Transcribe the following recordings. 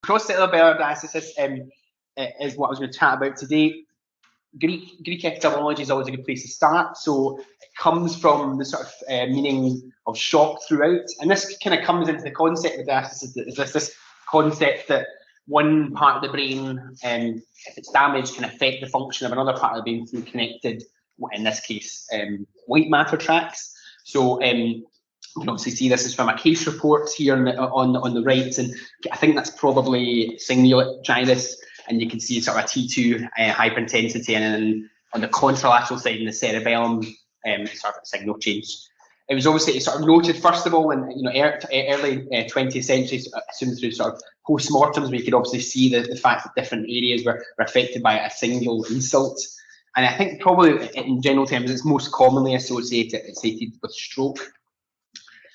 Cross-cerebellar diaschisis is what I was going to chat about today. Greek etymology is always a good place to start. So it comes from the sort of meaning of shock throughout, and this kind of comes into the concept of diaschisis. Is this concept that one part of the brain, if it's damaged, can affect the function of another part of the brain through connected, in this case, white matter tracts. So you can obviously see this is from a case report here on the right, and I think that's probably cingulate gyrus, and you can see sort of a T2 hyperintensity, and then on the contralateral side in the cerebellum, sort of signal change. It was obviously sort of noted first of all in early 20th century, assumed through sort of post-mortems, where you could obviously see the fact that different areas were affected by a single insult. And I think probably in general terms, it's most commonly associated with stroke.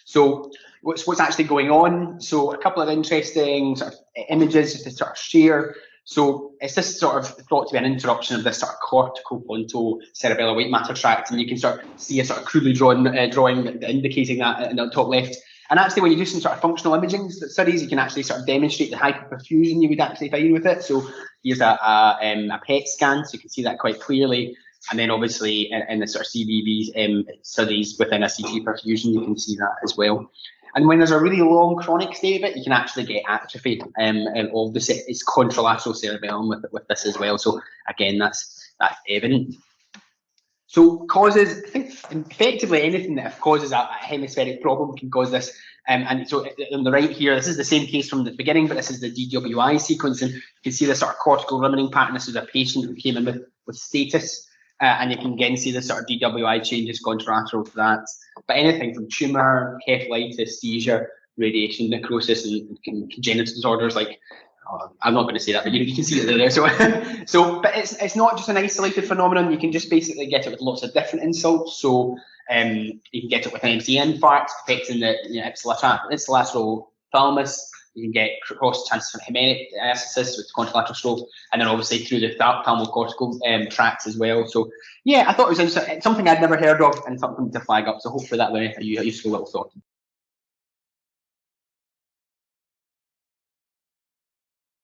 So what's actually going on? So a couple of interesting sort of images just to sort of share. So it's this sort of thought to be an interruption of this sort of cortical pontocerebellar white matter tract, and you can sort of see a sort of crudely drawn drawing indicating that in the top left. And actually, when you do some sort of functional imaging studies, you can actually sort of demonstrate the hyperperfusion you would actually find with it. So here's a PET scan, so you can see that quite clearly. And then obviously in the sort of CBV studies within a CT perfusion, you can see that as well. And when there's a really long chronic state of it, you can actually get atrophy of its contralateral cerebellum with this as well. So again, that's evident. So causes, I think effectively anything that causes a hemispheric problem can cause this. And so on the right here, this is the same case from the beginning, but this is the DWI sequence. And you can see the sort of cortical rimming pattern. This is a patient who came in with status. And you can again see the sort of DWI changes contralateral to that. But anything from tumour, cephalitis, seizure, radiation, necrosis, and congenital disorders like, I'm not going to say that, but you can see it there. So, but it's not just an isolated phenomenon. You can just basically get it with lots of different insults. So you can get it with an MC infarct affecting the ipsilateral thalamus. You can get cross-transhemitic diaschisis with contralateral stroke, and then obviously through the thalamocortical tracts as well. So yeah, I thought it was something I'd never heard of and something to flag up. So hopefully that was a useful little thought.